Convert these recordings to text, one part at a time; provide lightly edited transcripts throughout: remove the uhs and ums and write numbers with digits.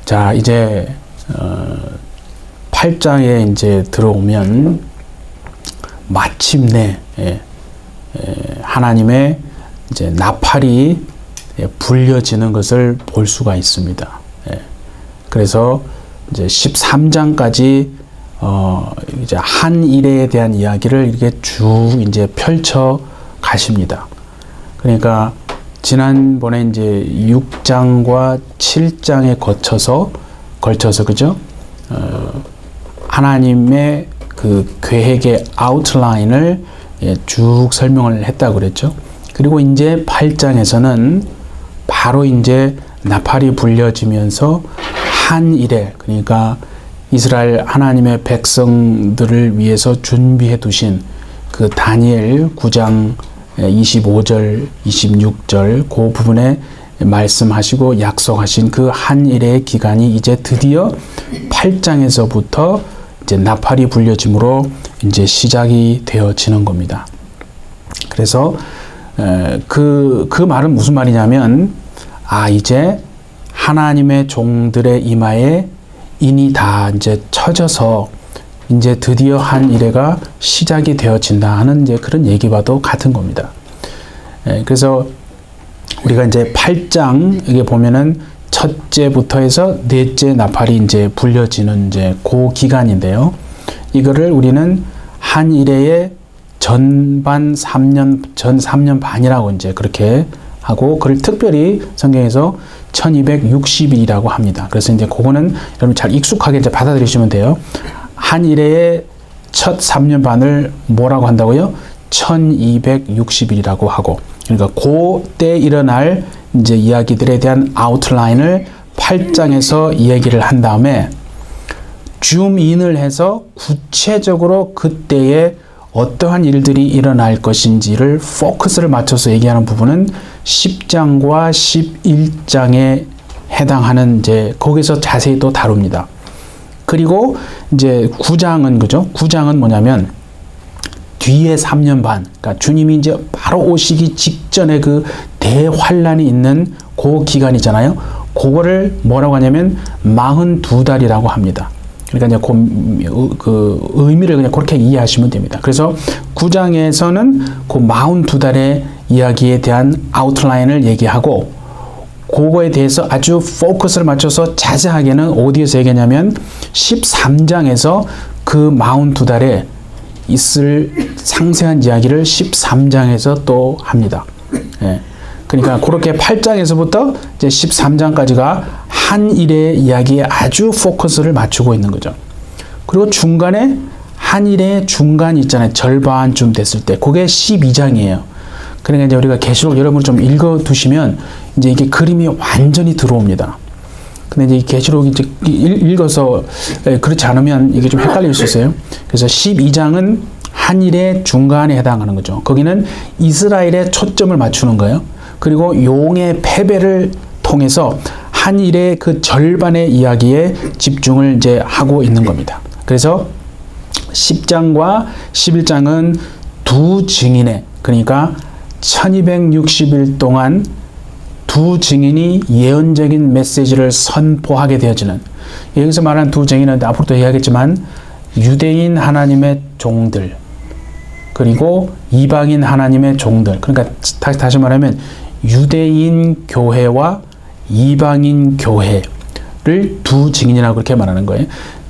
자, 이제 8장에 이제 들어오면 마침내 하나님의 이제 나팔이 불려지는 것을 볼 수가 있습니다. 그래서 이제 13장까지 이제 한 일에 대한 이야기를 이렇게 쭉 이제 펼쳐 가십니다. 그러니까 지난번에 이제 6장과 7장에 걸쳐서 그죠? 하나님의 그 계획의 아웃라인을 쭉 설명을 했다고 그랬죠. 그리고 이제 8장에서는 바로 이제 나팔이 불려지면서 한 일에, 그러니까 이스라엘 하나님의 백성들을 위해서 준비해 두신 그 다니엘 9장 25절, 26절 그 부분에 말씀하시고 약속하신 그 한 일의 기간이 이제 드디어 8장에서부터 이제 나팔이 불려짐으로 이제 시작이 되어지는 겁니다. 그래서 그 말은 무슨 말이냐면, 이제 하나님의 종들의 이마에 인이 다 이제 쳐져서 이제 드디어 한 일회가 시작이 되어진다 하는 이제 그런 얘기와도 같은 겁니다. 그래서 우리가 이제 8장 여기 보면은 첫째부터 해서 넷째 나팔이 이제 불려지는 이제 그 기간인데요. 이거를 우리는 한 일회의 전 3년 반이라고 이제 그렇게 하고, 그걸 특별히 성경에서 1260일이라고 합니다. 그래서 이제 그거는 여러분 잘 익숙하게 이제 받아들이시면 돼요. 한 일회의 첫 3년 반을 뭐라고 한다고요? 1260일이라고 하고, 그러니까 그때 일어날 이제 이야기들에 대한 아웃라인을 8장에서 얘기를 한 다음에 줌인을 해서 구체적으로 그때에 어떠한 일들이 일어날 것인지를 포커스를 맞춰서 얘기하는 부분은 10장과 11장에 해당하는 이제 거기서 자세히 또 다룹니다. 그리고 이제 9장은 그죠? 9장은 뭐냐면 뒤에 3년 반, 그러니까 주님이 이제 바로 오시기 직전에 그 대환란이 있는 그 기간이잖아요. 그거를 뭐라고 하냐면 42달이라고 합니다. 그러니까 이제 그 의미를 그냥 그렇게 이해하시면 됩니다. 그래서 9장에서는 그 42달의 이야기에 대한 아웃라인을 얘기하고, 그거에 대해서 아주 포커스를 맞춰서 자세하게는 어디에서 얘기하냐면 13장에서 그 42달에 있을 상세한 이야기를 13장에서 또 합니다. 그러니까 그렇게 8장에서부터 이제 13장까지가 한 일의 이야기에 아주 포커스를 맞추고 있는 거죠. 그리고 중간에 한 일의 중간이 있잖아요. 절반쯤 됐을 때. 그게 12장이에요. 그러니까 이제 우리가 계시록 여러분 좀 읽어 두시면 이제 이게 그림이 완전히 들어옵니다. 근데 이제 계시록 이제 읽어서 그렇지 않으면 이게 좀 헷갈릴 수 있어요. 그래서 12장은 한 일의 중간에 해당하는 거죠. 거기는 이스라엘의 초점을 맞추는 거예요. 그리고 용의 패배를 통해서 한 일의 그 절반의 이야기에 집중을 이제 하고 있는 겁니다. 그래서 10장과 11장은 두 증인의, 그러니까 1260일 동안 두 증인이 예언적인 메시지를 선포하게 되어지는, 여기서 말하는 두 증인은 앞으로도 이야기하겠지만 유대인 하나님의 종들 그리고 이방인 하나님의 종들, 그러니까 다시 말하면 유대인 교회와 이방인 교회를 두 증인이라고 그렇게 말하는 거예요.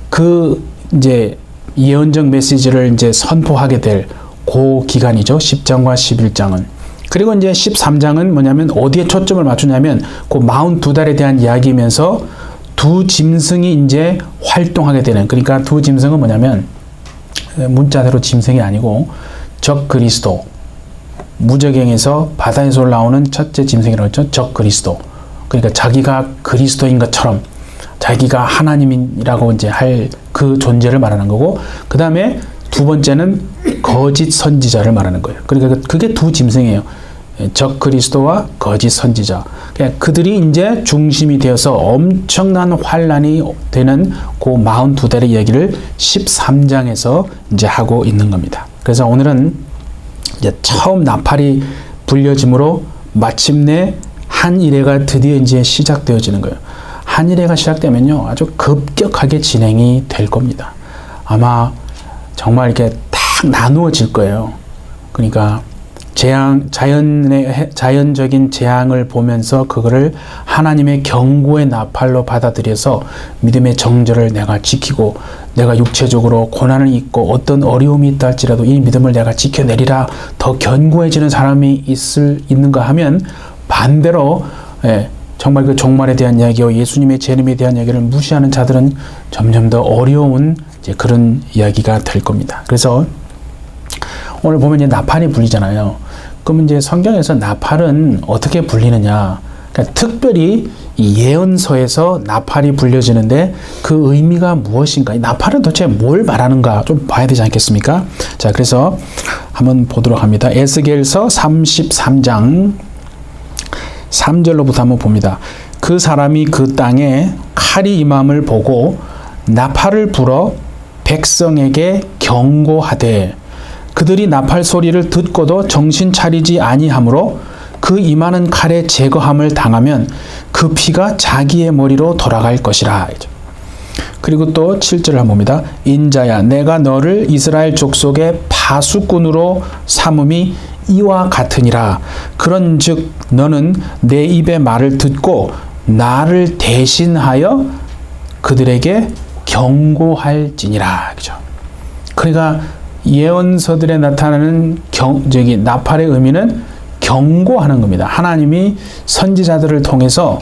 그 이제 예언적 메시지를 이제 선포하게 될 그 기간이죠. 10장과 11장은. 그리고 이제 13장은 뭐냐면 어디에 초점을 맞추냐면 그 42달에 대한 이야기이면서 두 짐승이 이제 활동하게 되는, 그러니까 두 짐승은 뭐냐면 문자대로 짐승이 아니고 적 그리스도, 무저경에서 바다에서 올라오는 첫째 짐승이라고 했죠. 적 그리스도. 그러니까 자기가 그리스도인 것처럼 자기가 하나님이라고 이제 할 그 존재를 말하는 거고, 그 다음에 두 번째는 거짓 선지자를 말하는 거예요. 그러니까 그게 두 짐승이에요. 적 그리스도와 거짓 선지자. 그들이 이제 중심이 되어서 엄청난 환란이 되는 그 42달의 이야기를 13장에서 이제 하고 있는 겁니다. 그래서 오늘은 이제 처음 나팔이 불려짐으로 마침내 한 일회가 드디어 이제 시작되어지는 거예요. 한일회가 시작되면요, 아주 급격하게 진행이 될 겁니다. 아마 정말 이렇게 딱 나누어질 거예요. 그러니까 자연적인 재앙을 보면서 그거를 하나님의 경고의 나팔로 받아들여서 믿음의 정절을 내가 지키고, 내가 육체적으로 고난을 잊고 어떤 어려움이 있다 할지라도 이 믿음을 내가 지켜내리라, 더 견고해지는 사람이 있는가 하면, 반대로 정말 그 종말에 대한 이야기와 예수님의 재림에 대한 이야기를 무시하는 자들은 점점 더 어려운 이제 그런 이야기가 될 겁니다. 그래서 오늘 보면 이제 나팔이 불리잖아요. 그럼 이제 성경에서 나팔은 어떻게 불리느냐? 그러니까 특별히 이 예언서에서 나팔이 불려지는데 그 의미가 무엇인가? 이 나팔은 도대체 뭘 말하는가? 좀 봐야 되지 않겠습니까? 자, 그래서 한번 보도록 합니다. 에스겔서 33장 3절로부터 한번 봅니다. 그 사람이 그 땅에 칼이 임함을 보고 나팔을 불어 백성에게 경고하되, 그들이 나팔 소리를 듣고도 정신 차리지 아니하므로 그 임하는 칼에 제거함을 당하면 그 피가 자기의 머리로 돌아갈 것이라. 그리고 또 7절을 한번 봅니다. 인자야, 내가 너를 이스라엘 족속의 파수꾼으로 삼음이 이와 같으니라. 그런즉 너는 내 입의 말을 듣고 나를 대신하여 그들에게 경고할지니라. 그죠? 그러니까 예언서들에 나타나는 나팔의 의미는 경고하는 겁니다. 하나님이 선지자들을 통해서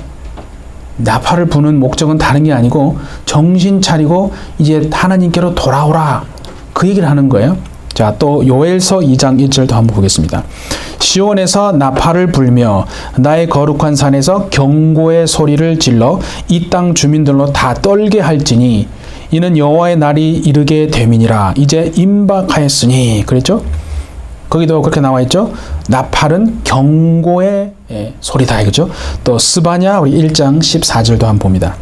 나팔을 부는 목적은 다른 게 아니고 정신 차리고 이제 하나님께로 돌아오라, 그 얘기를 하는 거예요. 자, 또 요엘서 2장 1절도 한번 보겠습니다. 시온에서 나팔을 불며 나의 거룩한 산에서 경고의 소리를 질러 이 땅 주민들로 다 떨게 할지니 이는 여호와의 날이 이르게 됨이니라. 이제 임박하였으니. 그랬죠? 거기도 그렇게 나와 있죠? 나팔은 경고의 소리다. 그죠? 또 스바냐 우리 1장 14절도 한번 봅니다.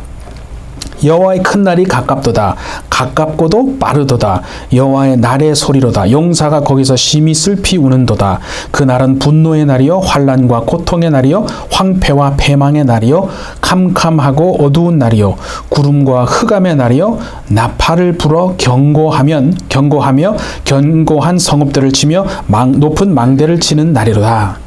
여호와의 큰 날이 가깝도다. 가깝고도 빠르도다. 여호와의 날의 소리로다. 용사가 거기서 심히 슬피 우는도다. 그 날은 분노의 날이요 환난과 고통의 날이요 황폐와 패망의 날이요 캄캄하고 어두운 날이요 구름과 흑암의 날이요 나팔을 불어 경고하며 견고한 성읍들을 치며 높은 망대를 치는 날이로다.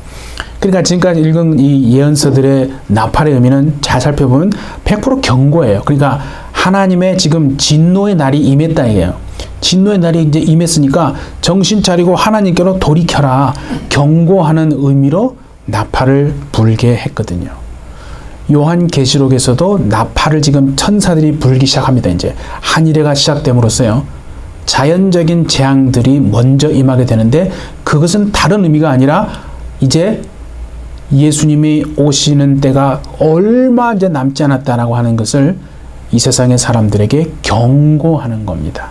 그러니까 지금까지 읽은 이 예언서들의 나팔의 의미는 잘 살펴보면 100% 경고예요. 그러니까 하나님의 지금 진노의 날이 임했다 이게요. 진노의 날이 이제 임했으니까 정신 차리고 하나님께로 돌이켜라, 경고하는 의미로 나팔을 불게 했거든요. 요한계시록에서도 나팔을 지금 천사들이 불기 시작합니다. 이제 한일회가 시작됨으로써요, 자연적인 재앙들이 먼저 임하게 되는데, 그것은 다른 의미가 아니라 이제 예수님이 오시는 때가 얼마 이제 남지 않았다라고 하는 것을 이 세상의 사람들에게 경고하는 겁니다.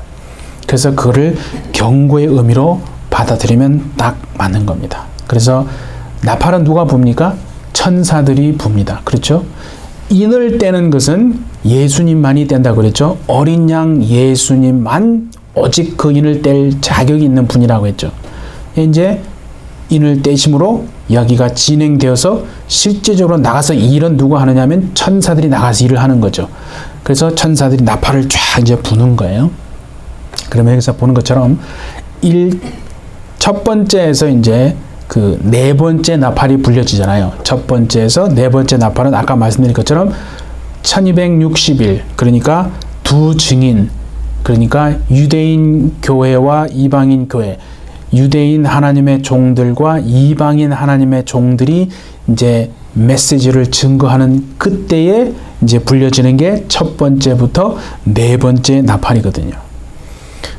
그래서 그거를 경고의 의미로 받아들이면 딱 맞는 겁니다. 그래서 나팔은 누가 붑니까? 천사들이 붑니다. 그렇죠? 인을 떼는 것은 예수님만이 뗀다고 그랬죠? 어린 양 예수님만 오직 그 인을 뗄 자격이 있는 분이라고 했죠. 이제 인을 떼심으로 이야기가 진행되어서 실제적으로 나가서 이 일은 누가 하느냐 하면 천사들이 나가서 일을 하는 거죠. 그래서 천사들이 나팔을 쫙 이제 부는 거예요. 그러면 여기서 보는 것처럼 첫 번째에서 이제 그 네 번째 나팔이 불려지잖아요. 첫 번째에서 네 번째 나팔은 아까 말씀드린 것처럼 1260일, 그러니까 두 증인, 그러니까 유대인 교회와 이방인 교회, 유대인 하나님의 종들과 이방인 하나님의 종들이 이제 메시지를 증거하는 그때에 이제 불려지는 게 첫 번째부터 네 번째 나팔이거든요.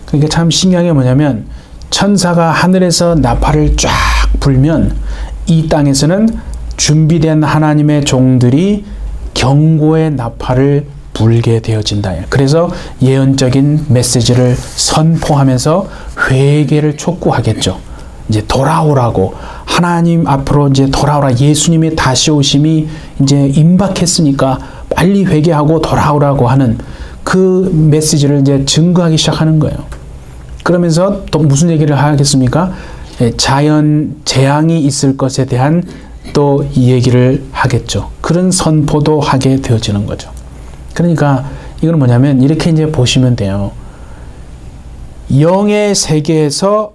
그러니까 참 신기한 게 뭐냐면, 천사가 하늘에서 나팔을 쫙 불면 이 땅에서는 준비된 하나님의 종들이 경고의 나팔을 불게 되어진다. 그래서 예언적인 메시지를 선포하면서 회개를 촉구하겠죠. 이제 돌아오라고, 하나님 앞으로 이제 돌아오라, 예수님의 다시 오심이 이제 임박했으니까 빨리 회개하고 돌아오라고 하는 그 메시지를 이제 증거하기 시작하는 거예요. 그러면서 또 무슨 얘기를 하겠습니까? 자연 재앙이 있을 것에 대한 또 이 얘기를 하겠죠. 그런 선포도 하게 되어지는 거죠. 그러니까 이건 뭐냐면 이렇게 이제 보시면 돼요. 영의 세계에서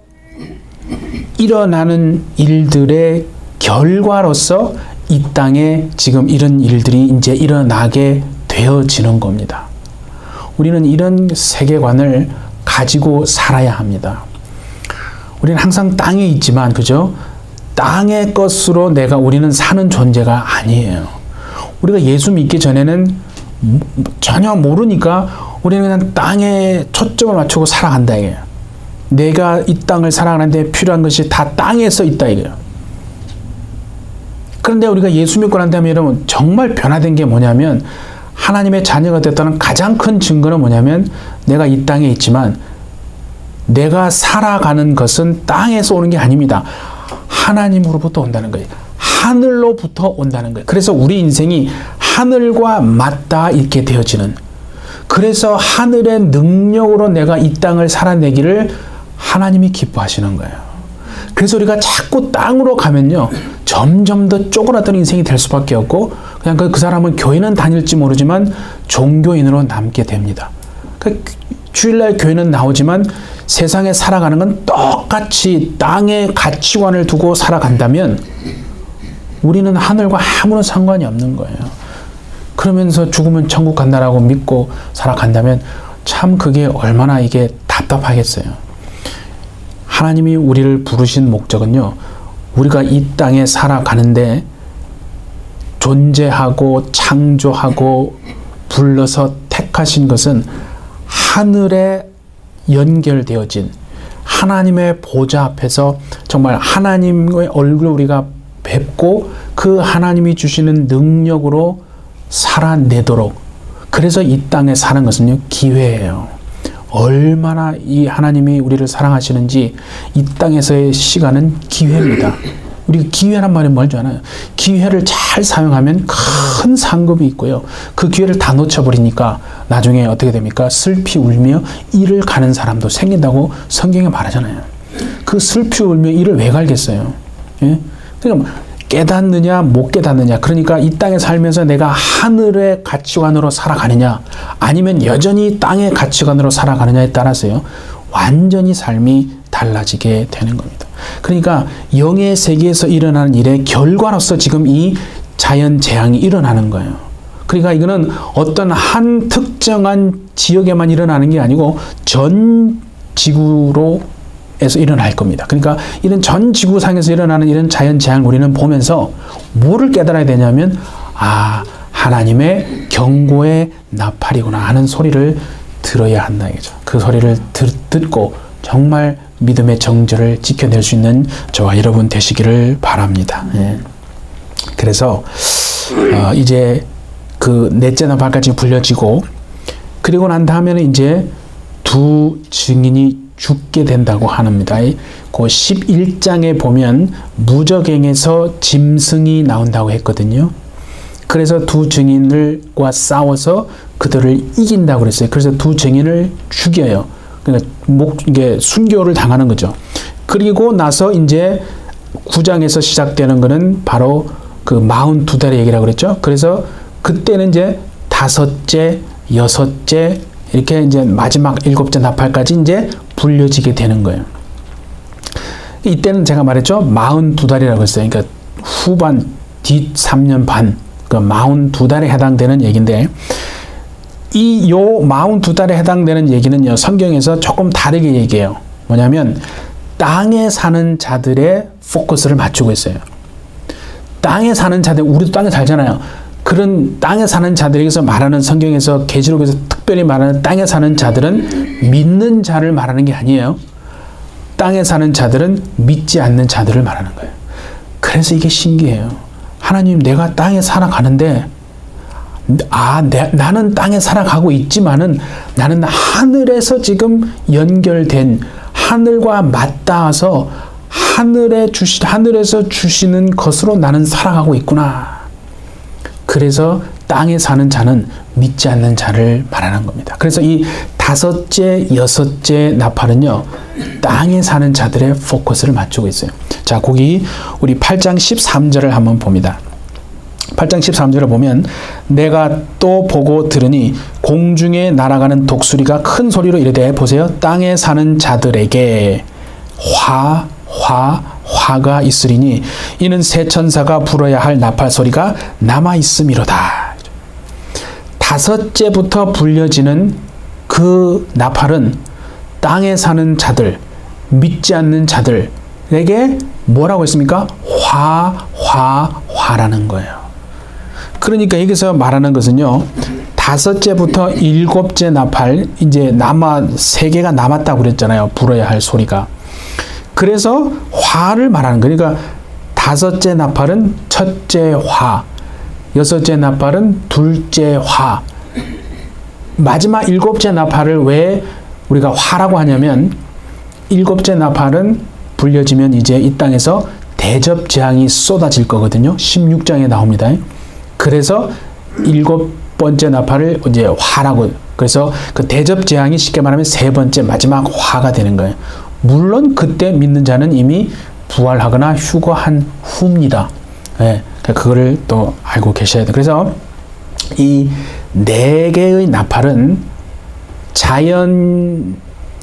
일어나는 일들의 결과로서 이 땅에 지금 이런 일들이 이제 일어나게 되어지는 겁니다. 우리는 이런 세계관을 가지고 살아야 합니다. 우리는 항상 땅에 있지만, 그죠? 땅의 것으로 우리는 사는 존재가 아니에요. 우리가 예수 믿기 전에는 전혀 모르니까 우리는 그냥 땅에 초점을 맞추고 살아간다 이거예요. 내가 이 땅을 살아가는데 필요한 것이 다 땅에서 있다 이거예요. 그런데 우리가 예수 믿고 난 다음에 여러분 정말 변화된 게 뭐냐면, 하나님의 자녀가 됐다는 가장 큰 증거는 뭐냐면, 내가 이 땅에 있지만 내가 살아가는 것은 땅에서 오는 게 아닙니다. 하나님으로부터 온다는 거예요. 하늘로부터 온다는 거예요. 그래서 우리 인생이 하늘과 맞닿아 있게 되어지는, 그래서 하늘의 능력으로 내가 이 땅을 살아내기를 하나님이 기뻐하시는 거예요. 그래서 우리가 자꾸 땅으로 가면요, 점점 더 쪼그라드는 인생이 될 수밖에 없고, 그냥 그 사람은 교회는 다닐지 모르지만 종교인으로 남게 됩니다. 주일날 교회는 나오지만 세상에 살아가는 건 똑같이 땅의 가치관을 두고 살아간다면 우리는 하늘과 아무런 상관이 없는 거예요. 그러면서 죽으면 천국 간다라고 믿고 살아간다면 참 그게 얼마나 이게 답답하겠어요. 하나님이 우리를 부르신 목적은요, 우리가 이 땅에 살아가는데 존재하고 창조하고 불러서 택하신 것은 하늘에 연결되어진 하나님의 보좌 앞에서 정말 하나님의 얼굴을 우리가 뵙고 그 하나님이 주시는 능력으로 살아내도록, 그래서 이 땅에 사는 것은요, 기회예요. 얼마나 이 하나님이 우리를 사랑하시는지 이 땅에서의 시간은 기회입니다. 우리가 기회란 말이 뭔지 알아요? 기회를 잘 사용하면 큰 상급이 있고요. 그 기회를 다 놓쳐버리니까 나중에 어떻게 됩니까? 슬피 울며 이를 가는 사람도 생긴다고 성경에 말하잖아요. 그 슬피 울며 이를 왜 갈겠어요? 예? 그러니까 깨닫느냐 못 깨닫느냐, 그러니까 이 땅에 살면서 내가 하늘의 가치관으로 살아가느냐 아니면 여전히 땅의 가치관으로 살아가느냐에 따라서요, 완전히 삶이 달라지게 되는 겁니다. 그러니까 영의 세계에서 일어나는 일의 결과로서 지금 이 자연 재앙이 일어나는 거예요. 그러니까 이거는 어떤 한 특정한 지역에만 일어나는 게 아니고 전 지구로 에서 일어날 겁니다. 그러니까 이런 전 지구상에서 일어나는 이런 자연 재앙을 우리는 보면서 뭐를 깨달아야 되냐면, 아, 하나님의 경고의 나팔이구나 하는 소리를 들어야 한다 이거죠. 그 소리를 듣고 정말 믿음의 정절을 지켜낼 수 있는 저와 여러분 되시기를 바랍니다. 예. 그래서 이제 그 넷째 나팔까지 불려지고, 그리고 난 다음에는 이제 두 증인이 죽게 된다고 합니다. 그 11장에 보면 무저갱에서 짐승이 나온다고 했거든요. 그래서 두 증인들과 싸워서 그들을 이긴다고 그랬어요. 그래서 두 증인을 죽여요. 그러니까 이게 순교를 당하는 거죠. 그리고 나서 이제 9장에서 시작되는 거는 바로 그 42달의 얘기라고 그랬죠. 그래서 그때는 이제 다섯째, 여섯째 이렇게 이제 마지막 일곱째 나팔까지 이제 불려지게 되는 거예요. 이때는 제가 말했죠. 42달이라고 했어요. 그러니까 후반, 뒷 3년 반, 그 42달에 해당되는 얘기인데, 이 42달에 해당되는 얘기는요, 성경에서 조금 다르게 얘기해요. 뭐냐면, 땅에 사는 자들의 포커스를 맞추고 있어요. 땅에 사는 자들, 우리도 땅에 살잖아요. 그런 땅에 사는 자들에게서 말하는, 성경에서 계시록에서 특별히 말하는 땅에 사는 자들은 믿는 자를 말하는 게 아니에요. 땅에 사는 자들은 믿지 않는 자들을 말하는 거예요. 그래서 이게 신기해요. 하나님, 내가 땅에 살아가는데 나는 땅에 살아가고 있지만은 나는 하늘에서 지금 연결된, 하늘과 맞닿아서 하늘에서 주시는 것으로 나는 살아가고 있구나. 그래서 땅에 사는 자는 믿지 않는 자를 말하는 겁니다. 그래서 이 다섯째, 여섯째 나팔은요, 땅에 사는 자들의 포커스를 맞추고 있어요. 자, 거기 우리 8장 13절을 한번 봅니다. 8장 13절을 보면 내가 또 보고 들으니 공중에 날아가는 독수리가 큰 소리로 이르되 보세요. 땅에 사는 자들에게 화가 있으리니 이는 새 천사가 불어야 할 나팔 소리가 남아 있음이로다. 다섯째부터 불려지는 그 나팔은 땅에 사는 자들, 믿지 않는 자들에게 뭐라고 했습니까? 화라는 거예요. 그러니까 여기서 말하는 것은요, 다섯째부터 일곱째 나팔, 이제 세 개가 남았다고 그랬잖아요. 불어야 할 소리가. 그래서 화를 말하는 거예요. 그러니까 다섯째 나팔은 첫째 화, 여섯째 나팔은 둘째 화, 마지막 일곱째 나팔을 왜 우리가 화라고 하냐면, 일곱째 나팔은 불려지면 이제 이 땅에서 대접 재앙이 쏟아질 거거든요. 16장에 나옵니다. 그래서 일곱 번째 나팔을 이제 화라고, 그래서 그 대접 재앙이 쉽게 말하면 세 번째 마지막 화가 되는 거예요. 물론 그때 믿는 자는 이미 부활하거나 휴거한 후입니다. 예, 그거를 또 알고 계셔야 돼요. 그래서 이 네 개의 나팔은 자연계의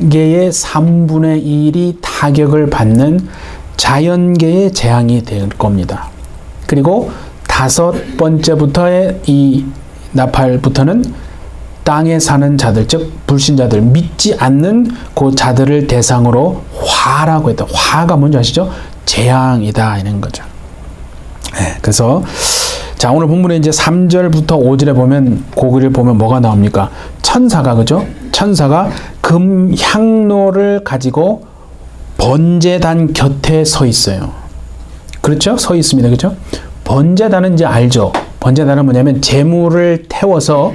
3분의 1이 타격을 받는 자연계의 재앙이 될 겁니다. 그리고 다섯 번째부터의 이 나팔부터는 땅에 사는 자들, 즉 불신자들, 믿지 않는 그 자들을 대상으로 화라고 했다. 화가 뭔지 아시죠? 재앙이다 이런 거죠. 네, 그래서 자, 오늘 본문에 이제 3절부터 5절에 보면 고기를 보면 뭐가 나옵니까? 천사가, 그죠? 천사가 금 향로를 가지고 번제단 곁에 서 있어요. 그렇죠? 서 있습니다. 그죠? 번제단은 이제 알죠? 번제단은 뭐냐면 제물을 태워서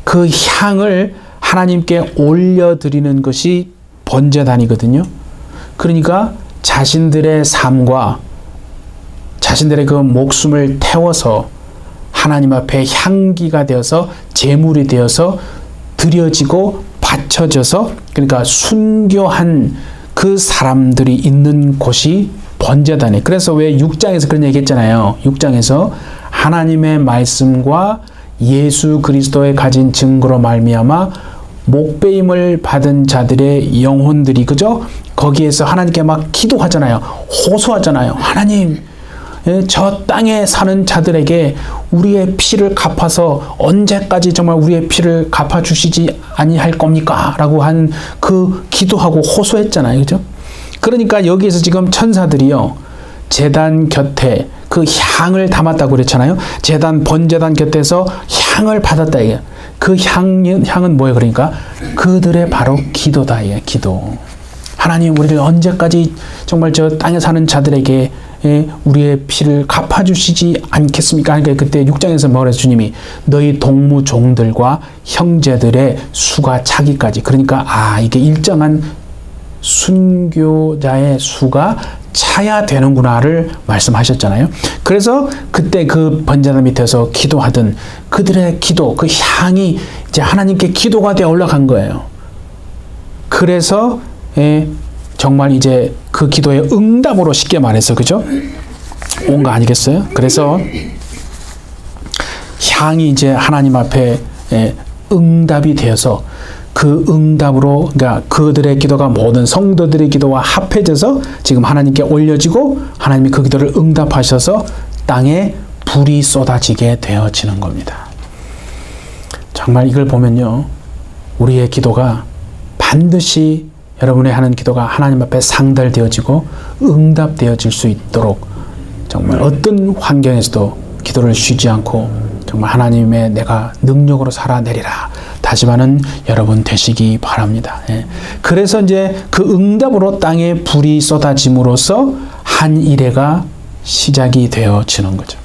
그 향을 하나님께 올려드리는 것이 번제단이거든요. 그러니까 자신들의 삶과 자신들의 그 목숨을 태워서 하나님 앞에 향기가 되어서 제물이 되어서 드려지고 바쳐져서, 그러니까 순교한 그 사람들이 있는 곳이 번제단이에요. 그래서 왜 6장에서 그런 얘기 했잖아요. 6장에서 하나님의 말씀과 예수 그리스도의 가진 증거로 말미암아 목배임을 받은 자들의 영혼들이, 그죠? 거기에서 하나님께 막 기도하잖아요. 호소하잖아요. 하나님, 저 땅에 사는 자들에게 우리의 피를 갚아서 언제까지 정말 우리의 피를 갚아주시지 아니할 겁니까? 라고 한 그 기도하고 호소했잖아요. 그죠? 그러니까 여기에서 지금 천사들이요, 제단 곁에 그 향을 담았다고 그랬잖아요. 제단, 번제단 곁에서 향을 받았다. 이게. 그 향은 뭐예요? 그러니까 그들의 바로 기도다. 이게 기도. 하나님, 우리를 언제까지 정말 저 땅에 사는 자들에게 우리의 피를 갚아주시지 않겠습니까? 그러니까 그때 6장에서 뭐라 해서 주님이 너희 동무 종들과 형제들의 수가 차기까지. 그러니까 이게 일정한 순교자의 수가 차야 되는구나를 말씀하셨잖아요. 그래서 그때 그 번제단 밑에서 기도하던 그들의 기도, 그 향이 이제 하나님께 기도가 되어 올라간 거예요. 그래서 정말 이제 그 기도의 응답으로, 쉽게 말해서, 그죠? 온 거 아니겠어요? 그래서 향이 이제 하나님 앞에 응답이 되어서 그 응답으로, 그러니까 그들의 기도가 모든 성도들의 기도와 합해져서 지금 하나님께 올려지고 하나님이 그 기도를 응답하셔서 땅에 불이 쏟아지게 되어지는 겁니다. 정말 이걸 보면요, 우리의 기도가 반드시, 여러분의 하는 기도가 하나님 앞에 상달되어지고 응답되어질 수 있도록 정말 어떤 환경에서도 기도를 쉬지 않고 정말 하나님의 내가 능력으로 살아내리라 다짐하는 여러분 되시기 바랍니다. 그래서 이제 그 응답으로 땅에 불이 쏟아짐으로써 한 일회가 시작이 되어지는 거죠.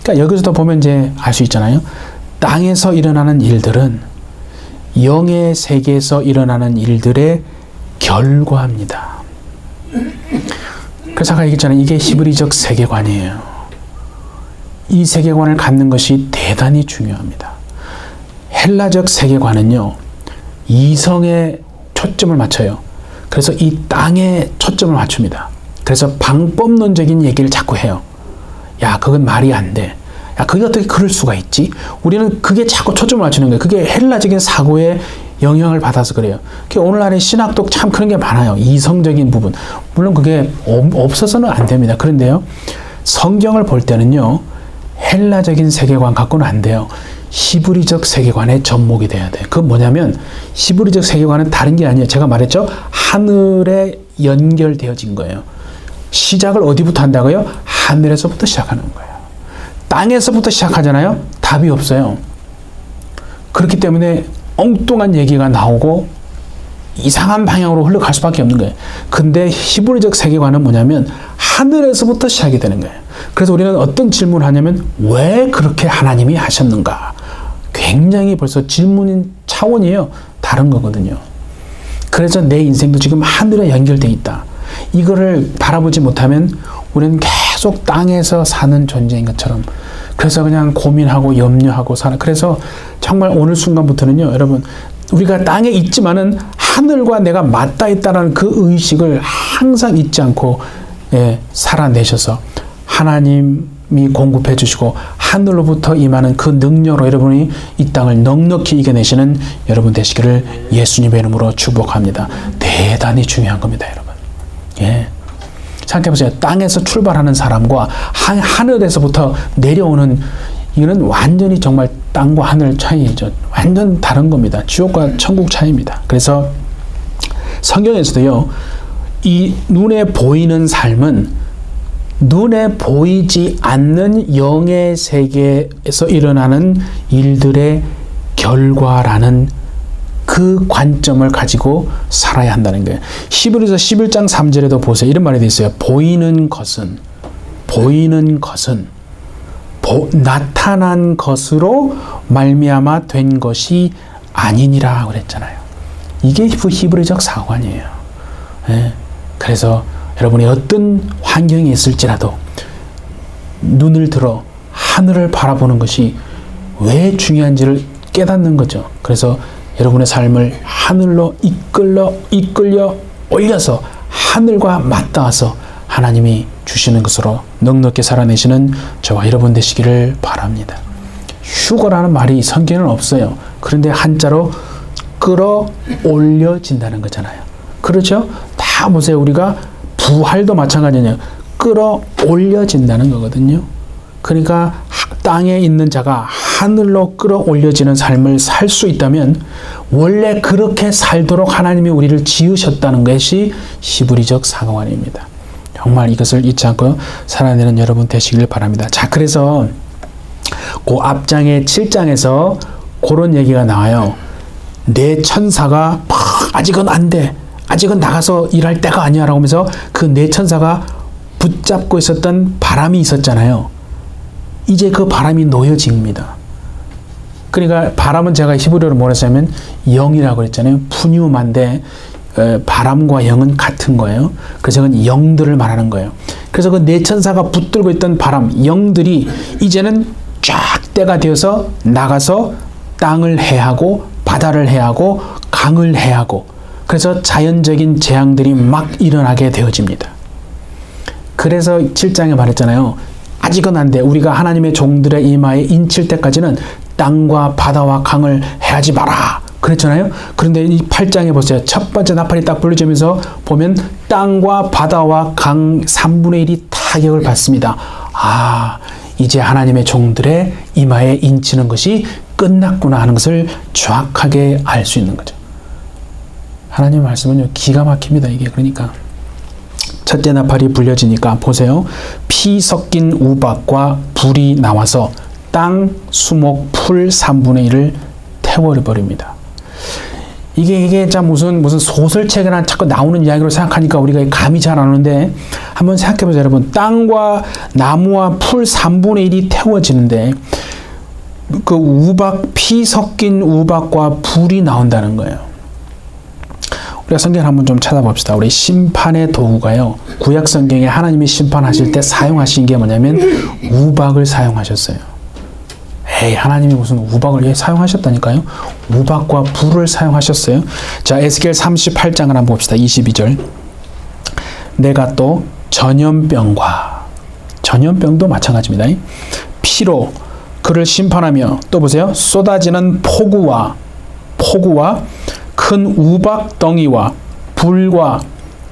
그러니까 여기서도 보면 이제 알 수 있잖아요. 땅에서 일어나는 일들은 영의 세계에서 일어나는 일들의 결과입니다. 그래서 아까 얘기했잖아요. 이게 히브리적 세계관이에요. 이 세계관을 갖는 것이 대단히 중요합니다. 헬라적 세계관은요, 이성에 초점을 맞춰요. 그래서 이 땅에 초점을 맞춥니다. 그래서 방법론적인 얘기를 자꾸 해요. 야, 그건 말이 안 돼. 그게 어떻게 그럴 수가 있지? 우리는 그게 자꾸 초점을 맞추는 거예요. 그게 헬라적인 사고의 영향을 받아서 그래요. 오늘날의 신학도 참 그런 게 많아요. 이성적인 부분. 물론 그게 없어서는 안 됩니다. 그런데요, 성경을 볼 때는요, 헬라적인 세계관 갖고는 안 돼요. 히브리적 세계관에 접목이 돼야 돼요. 그건 뭐냐면, 히브리적 세계관은 다른 게 아니에요. 제가 말했죠? 하늘에 연결되어진 거예요. 시작을 어디부터 한다고요? 하늘에서부터 시작하는 거예요. 땅에서부터 시작하잖아요? 답이 없어요. 그렇기 때문에 엉뚱한 얘기가 나오고 이상한 방향으로 흘러갈 수밖에 없는 거예요. 근데 히브리적 세계관은 뭐냐면 하늘에서부터 시작이 되는 거예요. 그래서 우리는 어떤 질문을 하냐면 왜 그렇게 하나님이 하셨는가? 굉장히 벌써 질문인 차원이에요. 다른 거거든요. 그래서 내 인생도 지금 하늘에 연결돼 있다. 이거를 바라보지 못하면 우리는 계속 땅에서 사는 존재인 것처럼, 그래서 그냥 고민하고 염려하고 살아. 그래서 정말 오늘 순간부터는요, 여러분, 우리가 땅에 있지만은 하늘과 내가 맞닿아 있다는 그 의식을 항상 잊지 않고 살아내셔서 하나님이 공급해 주시고 하늘로부터 임하는 그 능력으로 여러분이 이 땅을 넉넉히 이겨내시는 여러분 되시기를 예수님의 이름으로 축복합니다. 대단히 중요한 겁니다, 여러분. 예. 생각해보세요. 땅에서 출발하는 사람과 하늘에서부터 내려오는, 이거는 완전히 정말 땅과 하늘 차이죠. 완전 다른 겁니다. 지옥과 천국 차이입니다. 그래서 성경에서도요, 이 눈에 보이는 삶은 눈에 보이지 않는 영의 세계에서 일어나는 일들의 결과라는 그 관점을 가지고 살아야 한다는 거예요. 히브리서 11장 3절에도 보세요. 이런 말이 되어 있어요. 보이는 것은 나타난 것으로 말미암아 된 것이 아니니라 그랬잖아요. 이게 히브리적 사관이에요. 예. 그래서 여러분이 어떤 환경에 있을지라도 눈을 들어 하늘을 바라보는 것이 왜 중요한지를 깨닫는 거죠. 그래서 여러분의 삶을 하늘로 이끌려 올려서 하늘과 맞닿아서 하나님이 주시는 것으로 넉넉히 살아내시는 저와 여러분 되시기를 바랍니다. 휴거라는 말이 성경에는 없어요. 그런데 한자로 끌어올려진다는 거잖아요. 그렇죠? 다 보세요. 우리가 부활도 마찬가지예요. 끌어올려진다는 거거든요. 그러니까 땅에 있는 자가 하늘로 끌어올려지는 삶을 살 수 있다면 원래 그렇게 살도록 하나님이 우리를 지으셨다는 것이 히브리적 사관입니다. 정말 이것을 잊지 않고 살아내는 여러분 되시길 바랍니다. 자, 그래서 그 앞장의 7장에서 그런 얘기가 나와요. 내 천사가 아직은 안 돼. 아직은 나가서 일할 때가 아니야 라고 하면서 그 내 천사가 붙잡고 있었던 바람이 있었잖아요. 이제 그 바람이 놓여집니다. 그러니까 바람은 제가 히브리어로 뭐라 했냐면 영이라고 그랬잖아요. 푸뉴마인데 바람과 영은 같은 거예요. 그래서 그건 영들을 말하는 거예요. 그래서 그 네 천사가 붙들고 있던 바람, 영들이 이제는 쫙 때가 되어서 나가서 땅을 해하고 바다를 해하고 강을 해하고, 그래서 자연적인 재앙들이 막 일어나게 되어집니다. 그래서 7장에 말했잖아요. 아직은 안 돼. 우리가 하나님의 종들의 이마에 인칠 때까지는 땅과 바다와 강을 해하지 마라. 그랬잖아요. 그런데 이 8장에 보세요. 첫 번째 나팔이 딱 불려지면서 보면 땅과 바다와 강 3분의 1이 타격을 받습니다. 아, 이제 하나님의 종들의 이마에 인치는 것이 끝났구나 하는 것을 정확하게 알 수 있는 거죠. 하나님의 말씀은요, 기가 막힙니다. 이게 그러니까 첫째 나팔이 불려지니까 보세요. 피 섞인 우박과 불이 나와서 땅, 수목, 풀 3분의 1을 태워버립니다. 이게 참 무슨 소설책이나 자꾸 나오는 이야기로 생각하니까 우리가 감이 잘 안 오는데 한번 생각해보세요, 여러분. 땅과 나무와 풀 3분의 1이 태워지는데 그 우박, 피 섞인 우박과 불이 나온다는 거예요. 우리가 성경을 한번 좀 찾아봅시다. 우리 심판의 도구가요, 구약 성경에 하나님이 심판하실 때 사용하신 게 뭐냐면 우박을 사용하셨어요. 에이, 하나님이 무슨 우박을 사용하셨다니까요. 우박과 불을 사용하셨어요. 자, 에스겔 38장을 한번 봅시다. 22절. 내가 또 전염병도 마찬가지입니다. 피로 그를 심판하며 또 보세요. 쏟아지는 폭우와 큰 우박덩이와 불과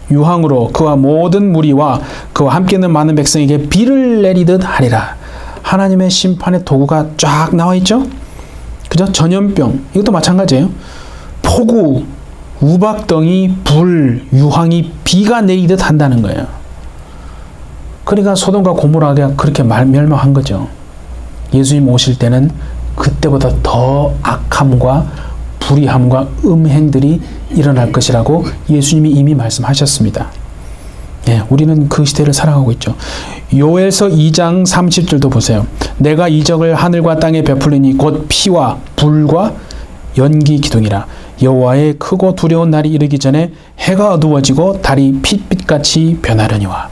유황으로 그와 모든 무리와 그와 함께 있는 많은 백성에게 비를 내리듯 하리라. 하나님의 심판의 도구가 쫙 나와 있죠. 그죠? 전염병 이것도 마찬가지예요. 폭우, 우박덩이, 불, 유황이 비가 내리듯 한다는 거예요. 그러니까 소돔과 고모라가 그렇게 멸망한 거죠. 예수님 오실 때는 그때보다 더 악함과 불의함과 음행들이 일어날 것이라고 예수님이 이미 말씀하셨습니다. 예, 우리는 그 시대를 살아가고 있죠. 요엘서 2장 30절도 보세요. 내가 이적을 하늘과 땅에 베풀리니 곧 피와 불과 연기 기둥이라. 여호와의 크고 두려운 날이 이르기 전에 해가 어두워지고 달이 핏빛같이 변하려니와.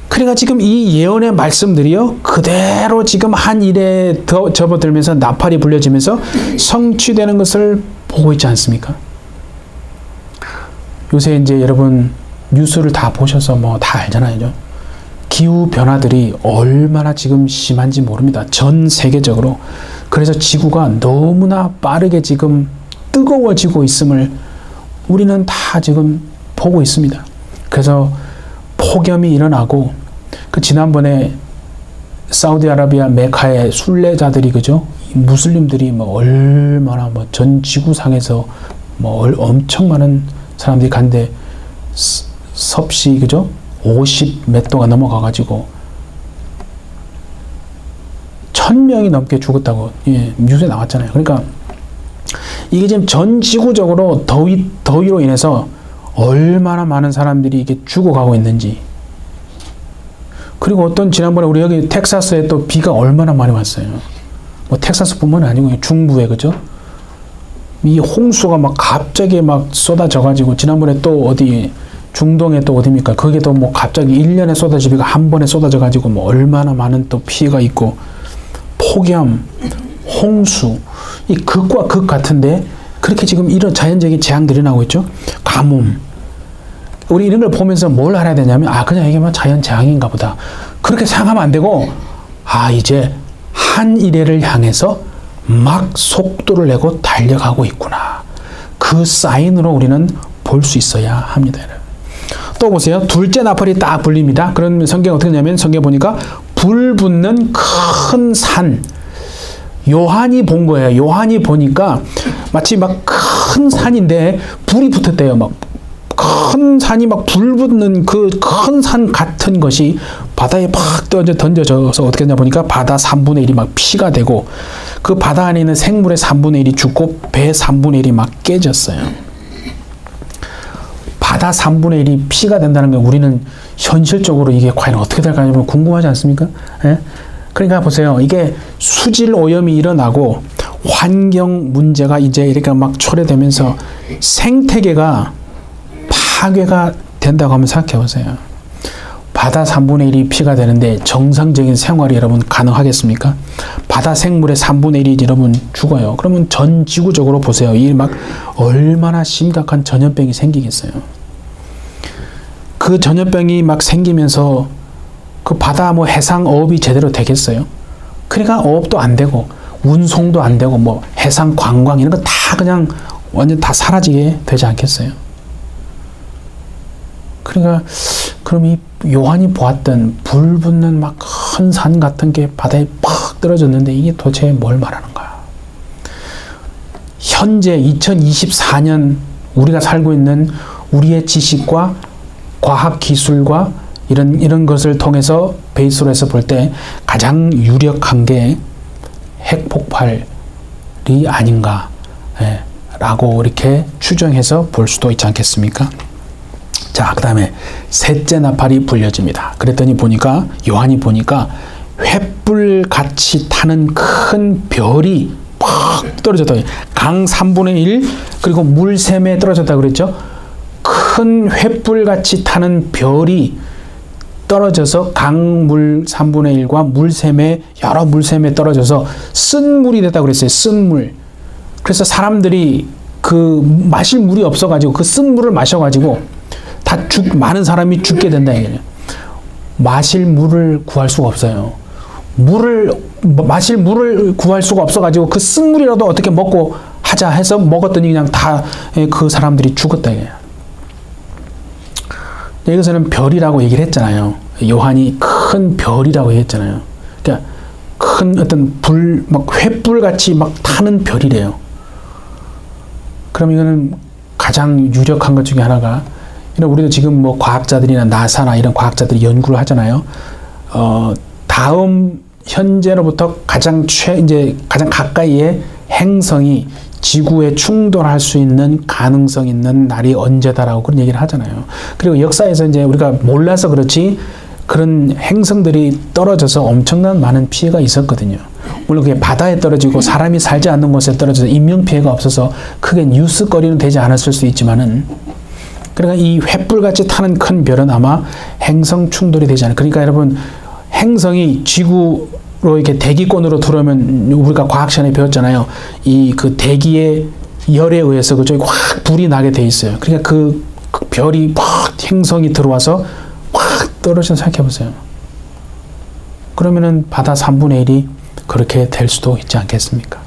그러니까 지금 이 예언의 말씀들이요 그대로 지금 한 일에 더 접어들면서 나팔이 불려지면서 성취되는 것을 보고 있지 않습니까? 요새 이제 여러분 뉴스를 다 보셔서 뭐 다 알잖아요. 기후 변화들이 얼마나 지금 심한지 모릅니다. 전 세계적으로. 그래서 지구가 너무나 빠르게 지금 뜨거워지고 있음을 우리는 다 지금 보고 있습니다. 그래서 폭염이 일어나고 그 지난번에 사우디아라비아 메카의 순례자들이 그죠? 무슬림들이 뭐 얼마나 뭐 전 지구상에서 뭐 엄청 많은 사람들이 간데 섭씨 그죠? 50 몇 도가 넘어가가지고 1000명이 넘게 죽었다고 예, 뉴스에 나왔잖아요. 그러니까 이게 지금 전 지구적으로 더위로 인해서 얼마나 많은 사람들이 이게 죽어가고 있는지. 그리고 어떤 지난번에 우리 여기 텍사스에 또 비가 얼마나 많이 왔어요. 뭐 텍사스뿐만 아니고 중부에 그죠? 이 홍수가 막 갑자기 막 쏟아져가지고 지난번에 또 어디 중동에 또 어디입니까? 거기에 또 뭐 갑자기 1년에 쏟아진 비가 한 번에 쏟아져가지고 뭐 얼마나 많은 또 피해가 있고 폭염, 홍수 이 극과 극 같은데 그렇게 지금 이런 자연적인 재앙들이 나오고 있죠. 가뭄. 우리 이런 걸 보면서 뭘 알아야 되냐면 그냥 이게 뭐 자연 재앙인가 보다. 그렇게 생각하면 안 되고 이제 한 일회를 향해서 막 속도를 내고 달려가고 있구나. 그 사인으로 우리는 볼 수 있어야 합니다. 또 보세요. 둘째 나팔이 딱 불립니다. 그런 성경 어떻게 하냐면 성경 보니까 불 붙는 큰 산. 요한이 본 거예요. 요한이 보니까 마치 막 큰 산인데 불이 붙었대요. 막 큰 산이 막 불 붙는 그 큰 산 같은 것이 바다에 팍 던져져서 어떻게 했냐 보니까 바다 3분의 1이 막 피가 되고 그 바다 안에 있는 생물의 3분의 1이 죽고 배 3분의 1이 막 깨졌어요. 바다 3분의 1이 피가 된다는 게 우리는 현실적으로 이게 과연 어떻게 될까 궁금하지 않습니까? 예? 그러니까 보세요. 이게 수질 오염이 일어나고 환경 문제가 이제 이렇게 막 초래되면서 생태계가 파괴가 된다고 하면 생각해 보세요. 바다 3분의 1이 피가 되는데 정상적인 생활이 여러분 가능하겠습니까? 바다 생물의 3분의 1이 여러분 죽어요. 그러면 전 지구적으로 보세요. 이 막 얼마나 심각한 전염병이 생기겠어요. 그 전염병이 막 생기면서 그 바다 뭐 해상 어업이 제대로 되겠어요? 그러니까 어업도 안 되고 운송도 안 되고 뭐 해상 관광 이런 거 다 그냥 완전 다 사라지게 되지 않겠어요? 그러니까 그럼 이 요한이 보았던 불 붙는 막 큰 산 같은 게 바다에 팍 떨어졌는데 이게 도대체 뭘 말하는 거야? 현재 2024년 우리가 살고 있는 우리의 지식과 과학 기술과 이런 것을 통해서 베이스로 해서 볼 때 가장 유력한 게 핵폭발이 아닌가 라고 이렇게 추정해서 볼 수도 있지 않겠습니까? 자, 그 다음에 셋째 나팔이 불려집니다. 그랬더니 보니까 요한이 보니까 횃불같이 타는 큰 별이 팍 떨어졌다. 강 3분의 1 그리고 물샘에 떨어졌다 그랬죠. 큰 횃불같이 타는 별이 떨어져서 강물 3분의 1과 물샘에 여러 물샘에 떨어져서 쓴물이 됐다고 그랬어요. 쓴물. 그래서 사람들이 그 마실 물이 없어가지고 그 쓴물을 마셔가지고 많은 사람이 죽게 된다 이거예요. 마실 물을 구할 수가 없어요. 물을 마실 물을 구할 수가 없어가지고 그 쓴물이라도 어떻게 먹고 하자 해서 먹었더니 그냥 다 그 사람들이 죽었다 이거예요. 여기서는 별이라고 얘기를 했잖아요. 요한이 큰 별이라고 얘기했잖아요. 그러니까 큰 어떤 불, 막 횃불 같이 막 타는 별이래요. 그럼 이거는 가장 유력한 것 중에 하나가, 우리도 지금 뭐 과학자들이나 나사나 이런 과학자들이 연구를 하잖아요. 다음 현재로부터 가장 가까이의 행성이 지구에 충돌할 수 있는 가능성 있는 날이 언제다라고 그런 얘기를 하잖아요. 그리고 역사에서 이제 우리가 몰라서 그렇지 그런 행성들이 떨어져서 엄청난 많은 피해가 있었거든요. 물론 그게 바다에 떨어지고 사람이 살지 않는 곳에 떨어져서 인명피해가 없어서 크게 뉴스거리는 되지 않았을 수 있지만은, 그러니까 이 횃불같이 타는 큰 별은 아마 행성 충돌이 되지 않을까. 그러니까 여러분, 행성이 지구로 이렇게 대기권으로 들어오면 우리가 과학 시간에 배웠잖아요. 이 그 대기의 열에 의해서 그쪽에 확 불이 나게 돼 있어요. 그러니까 그 별이 막 행성이 들어와서 확 떨어져 생각해 보세요. 그러면은 바다 3분의 1이 그렇게 될 수도 있지 않겠습니까?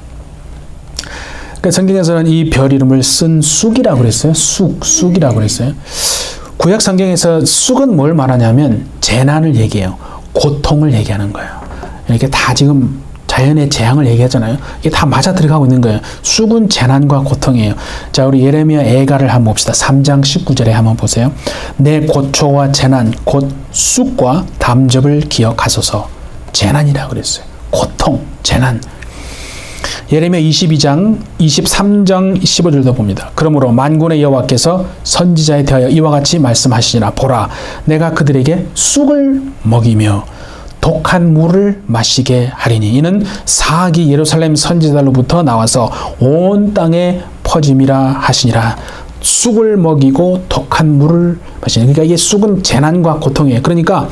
그러니까 성경에서는 이 별 이름을 쓴 쑥이라고 그랬어요. 쑥이라고 그랬어요. 구약 성경에서 쑥은 뭘 말하냐면 재난을 얘기해요. 고통을 얘기하는 거예요. 이렇게 다 지금 자연의 재앙을 얘기하잖아요. 이게 다 맞아 들어가고 있는 거예요. 쑥은 재난과 고통이에요. 자, 우리 예레미야 애가를 한번 봅시다. 3장 19절에 한번 보세요. 내 고초와 재난 곧 쑥과 담즙을 기억하소서. 재난이라고 그랬어요. 고통, 재난. 예레미야 23장 15절도 봅니다. 그러므로 만군의 여호와께서 선지자에 대하여 이와 같이 말씀하시니라. 보라, 내가 그들에게 쑥을 먹이며 독한 물을 마시게 하리니 이는 사악이 예루살렘 선지자로부터 나와서 온 땅에 퍼짐이라 하시니라. 쑥을 먹이고 독한 물을 마시니, 그러니까 이게 쑥은 재난과 고통이에요. 그러니까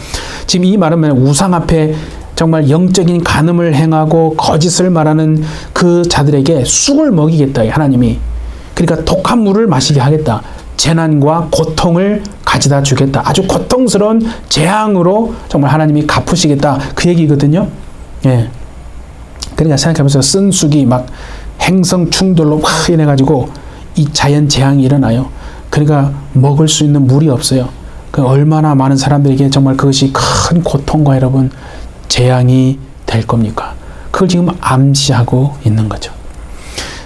지금 이 말은 우상 앞에 정말 영적인 간음을 행하고 거짓을 말하는 그 자들에게 쑥을 먹이겠다, 하나님이. 그러니까 독한 물을 마시게 하겠다. 재난과 고통을 가져다 주겠다. 아주 고통스러운 재앙으로 정말 하나님이 갚으시겠다. 그 얘기거든요. 예. 그러니까 생각해보세요. 쓴 쑥이 막 행성 충돌로 확 인해가지고 이 자연 재앙이 일어나요. 그러니까 먹을 수 있는 물이 없어요. 그 얼마나 많은 사람들에게 정말 그것이 큰 고통과 여러분 재앙이 될 겁니까? 그걸 지금 암시하고 있는 거죠.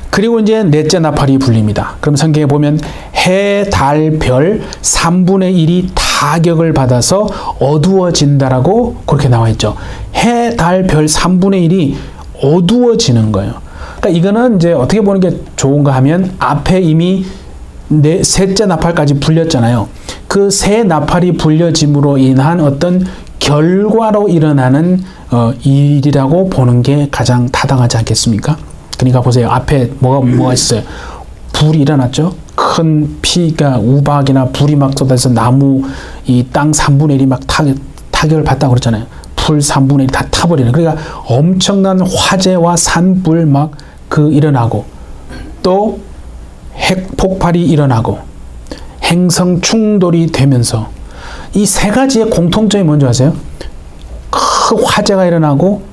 그리고 이제 넷째 나팔이 불립니다. 그럼 성경에 보면 해, 달, 별 3분의 1이 타격을 받아서 어두워진다라고 그렇게 나와 있죠. 해, 달, 별 3분의 1이 어두워지는 거예요. 그러니까 이거는 이제 어떻게 보는 게 좋은가 하면 앞에 이미 셋째 나팔까지 불렸잖아요. 그 세 나팔이 불려짐으로 인한 어떤 결과로 일어나는 일이라고 보는 게 가장 타당하지 않겠습니까? 그러니까 보세요. 앞에 뭐가 있어요? 불이 일어났죠? 큰 피가 우박이나 불이 막 쏟아져서 나무 이 땅 3분의 1이 막 타격을 받다고 그랬잖아요. 불 3분의 1이 다 타버리는. 그러니까 엄청난 화재와 산불 막 일어나고, 또 핵 폭발이 일어나고 행성 충돌이 되면서 이 세 가지의 공통점이 뭔지 아세요? 큰 화재가 일어나고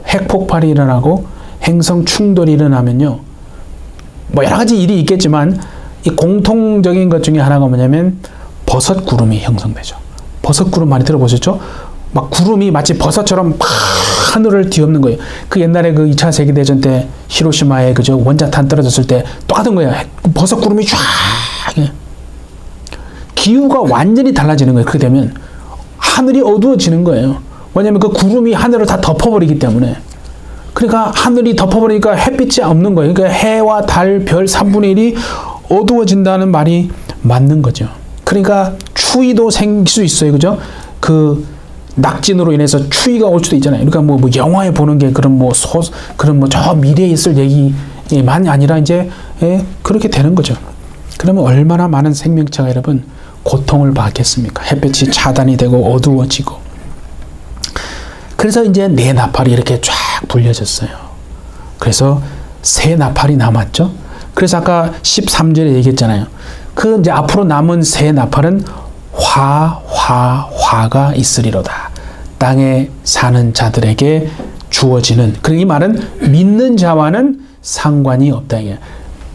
핵 폭발이 일어나고 행성 충돌이 일어나면요, 뭐 여러 가지 일이 있겠지만 이 공통적인 것 중에 하나가 뭐냐면 버섯 구름이 형성되죠. 버섯 구름 많이 들어보셨죠? 막 구름이 마치 버섯처럼 막 하늘을 뒤엎는 거예요. 그 옛날에 그 2차 세계대전 때 히로시마에 그죠 원자탄 떨어졌을 때 똑같은 거예요. 버섯 구름이 쫙. 기후가 완전히 달라지는 거예요. 그렇게 되면 하늘이 어두워지는 거예요. 왜냐하면 그 구름이 하늘을 다 덮어버리기 때문에. 그러니까 하늘이 덮어버리니까 햇빛이 없는 거예요. 그러니까 해와 달, 별 3분의 1이 어두워진다는 말이 맞는 거죠. 그러니까 추위도 생길 수 있어요. 그죠? 그 낙진으로 인해서 추위가 올 수도 있잖아요. 그러니까 뭐 영화에 보는 게 그런 저 미래에 있을 얘기만이 아니라 이제 그렇게 되는 거죠. 그러면 얼마나 많은 생명체가 여러분 고통을 받겠습니까? 햇볕이 차단이 되고 어두워지고. 그래서 이제 네 나팔이 이렇게 쫙 불려졌어요. 그래서 세 나팔이 남았죠. 그래서 아까 13절에 얘기했잖아요. 그 이제 앞으로 남은 세 나팔은 화가 있으리로다. 땅에 사는 자들에게 주어지는. 그러니까 이 말은 믿는 자와는 상관이 없다. 이게.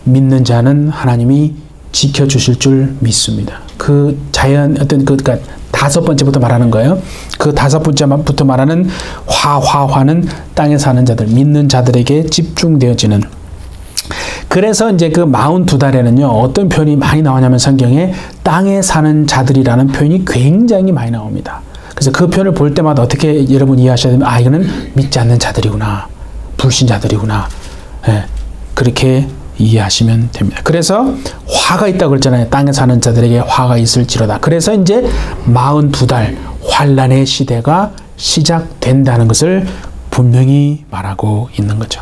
믿는 자는 하나님이 지켜주실 줄 믿습니다. 그 자연 어떤 그러니까 다섯 번째부터 말하는 거예요. 그 다섯 번째부터 말하는 화는 땅에 사는 자들, 믿는 자들에게 집중되어지는. 그래서 이제 그 42달에는요, 어떤 표현이 많이 나오냐면 성경에 땅에 사는 자들이라는 표현이 굉장히 많이 나옵니다. 그래서 그 표현을 볼 때마다 어떻게 여러분 이해하셔야 되면, 아, 이거는 믿지 않는 자들이구나. 불신자들이구나. 예, 그렇게 이해하시면 됩니다. 그래서 화가 있다고 그랬잖아요. 땅에 사는 자들에게 화가 있을지로다. 그래서 이제 42달 환란의 시대가 시작된다는 것을 분명히 말하고 있는 거죠.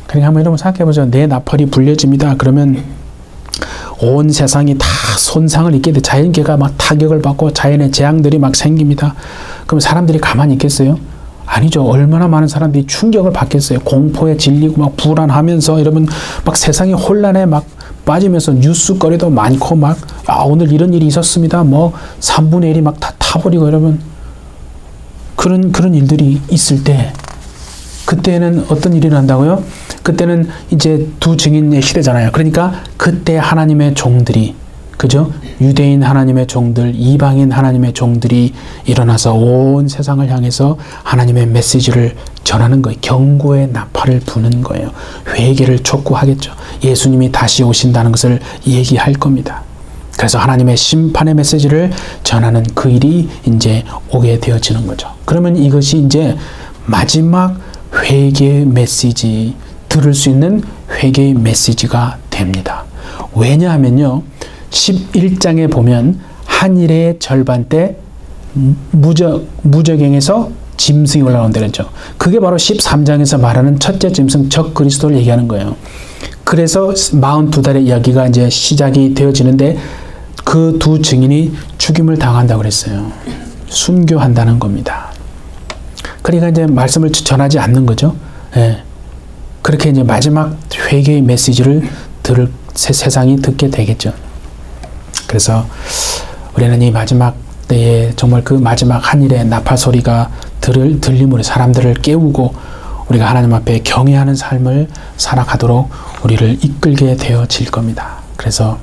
그러니까 한번 여러분 생각해 보죠. 내 나팔이 불려집니다. 그러면 온 세상이 다 손상을 입게 돼. 자연계가 막 타격을 받고 자연의 재앙들이 막 생깁니다. 그럼 사람들이 가만히 있겠어요? 아니죠. 얼마나 많은 사람들이 충격을 받겠어요. 공포에 질리고 막 불안하면서 여러분 막 세상의 혼란에 막 빠지면서 뉴스거리도 많고 막 오늘 이런 일이 있었습니다. 뭐 3분의 1이 막 다 타버리고 여러분 그런 일들이 있을 때 그때는 어떤 일이 난다고요? 그때는 이제 두 증인의 시대잖아요. 그러니까 그때 하나님의 종들이 그죠? 유대인 하나님의 종들, 이방인 하나님의 종들이 일어나서 온 세상을 향해서 하나님의 메시지를 전하는 거예요. 경고의 나팔을 부는 거예요. 회개를 촉구하겠죠. 예수님이 다시 오신다는 것을 얘기할 겁니다. 그래서 하나님의 심판의 메시지를 전하는 그 일이 이제 오게 되어지는 거죠. 그러면 이것이 이제 마지막 회개 메시지, 들을 수 있는 회개의 메시지가 됩니다. 왜냐하면요, 11장에 보면 한일의 절반 때 무저갱에서 짐승이 올라온다 그랬죠. 그게 바로 13장에서 말하는 첫째 짐승 적 그리스도를 얘기하는 거예요. 그래서 42달의 이야기가 이제 시작이 되어지는데 그 두 증인이 죽임을 당한다고 그랬어요. 순교한다는 겁니다. 그러니까 이제 말씀을 전하지 않는 거죠. 예. 그렇게 이제 마지막 회개의 메시지를 세상이 듣게 되겠죠. 그래서 우리는 이 마지막 때에 정말 그 마지막 한일의 나팔 소리가 들림으로 사람들을 깨우고 우리가 하나님 앞에 경외하는 삶을 살아가도록 우리를 이끌게 되어질 겁니다. 그래서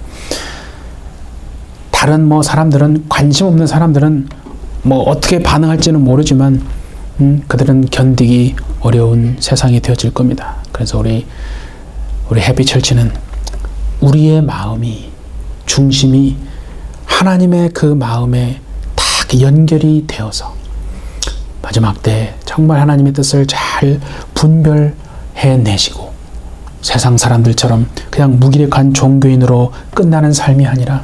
다른 사람들은 관심 없는 사람들은 어떻게 반응할지는 모르지만 그들은 견디기 어려운 세상이 되어질 겁니다. 그래서 우리 해피처치는 우리의 마음이 중심이 하나님의 그 마음에 딱 연결이 되어서 마지막 때 정말 하나님의 뜻을 잘 분별해내시고 세상 사람들처럼 그냥 무기력한 종교인으로 끝나는 삶이 아니라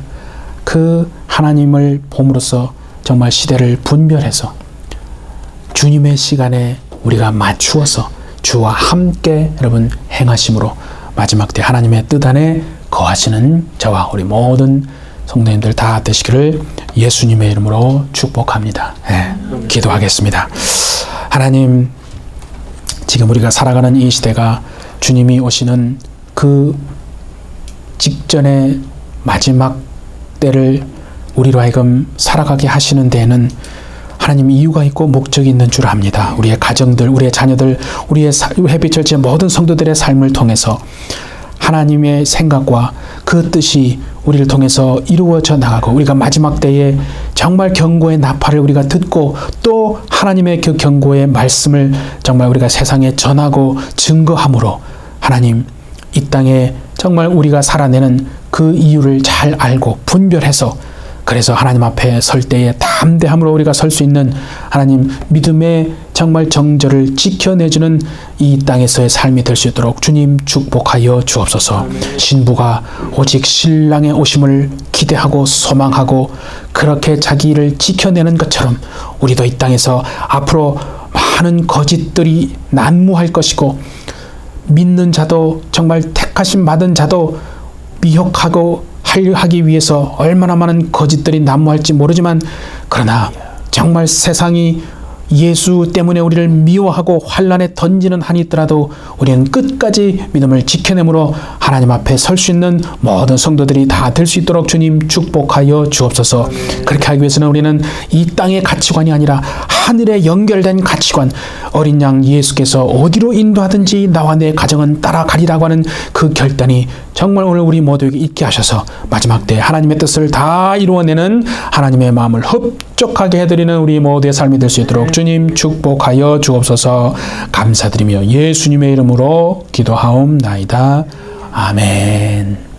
그 하나님을 봄으로써 정말 시대를 분별해서 주님의 시간에 우리가 맞추어서 주와 함께 여러분 행하심으로 마지막 때 하나님의 뜻 안에 거하시는 저와 우리 모든 성도님들 다 되시기를 예수님의 이름으로 축복합니다. 네, 기도하겠습니다. 하나님, 지금 우리가 살아가는 이 시대가 주님이 오시는 그 직전의 마지막 때를 우리로 하여금 살아가게 하시는 데에는 하나님 이유가 있고 목적이 있는 줄 압니다. 우리의 가정들, 우리의 자녀들, 우리의 해피처치의 모든 성도들의 삶을 통해서 하나님의 생각과 그 뜻이 우리를 통해서 이루어져 나가고 우리가 마지막 때에 정말 경고의 나팔을 우리가 듣고 또 하나님의 그 경고의 말씀을 정말 우리가 세상에 전하고 증거함으로 하나님 이 땅에 정말 우리가 살아내는 그 이유를 잘 알고 분별해서 그래서 하나님 앞에 설 때에 담대함으로 우리가 설 수 있는 하나님 믿음의 정말 정절을 지켜내주는 이 땅에서의 삶이 될 수 있도록 주님 축복하여 주옵소서. 신부가 오직 신랑의 오심을 기대하고 소망하고 그렇게 자기 일을 지켜내는 것처럼 우리도 이 땅에서 앞으로 많은 거짓들이 난무할 것이고 믿는 자도 정말 택하심 받은 자도 미혹하고 하기 위해서 얼마나 많은 거짓들이 난무할지 모르지만 그러나 정말 세상이 예수 때문에 우리를 미워하고 환난에 던지는 한이 있더라도 우리는 끝까지 믿음을 지켜내므로 하나님 앞에 설 수 있는 모든 성도들이 다 될 수 있도록 주님 축복하여 주옵소서. 그렇게 하기 위해서는 우리는 이 땅의 가치관이 아니라 하늘에 연결된 가치관, 어린 양 예수께서 어디로 인도하든지 나와 내 가정은 따라가리라고 하는 그 결단이 정말 오늘 우리 모두에게 있게 하셔서 마지막 때 하나님의 뜻을 다 이루어내는 하나님의 마음을 흡족하게 해드리는 우리 모두의 삶이 될 수 있도록 주님 축복하여 주옵소서. 감사드리며 예수님의 이름으로 기도하옵나이다. 아멘.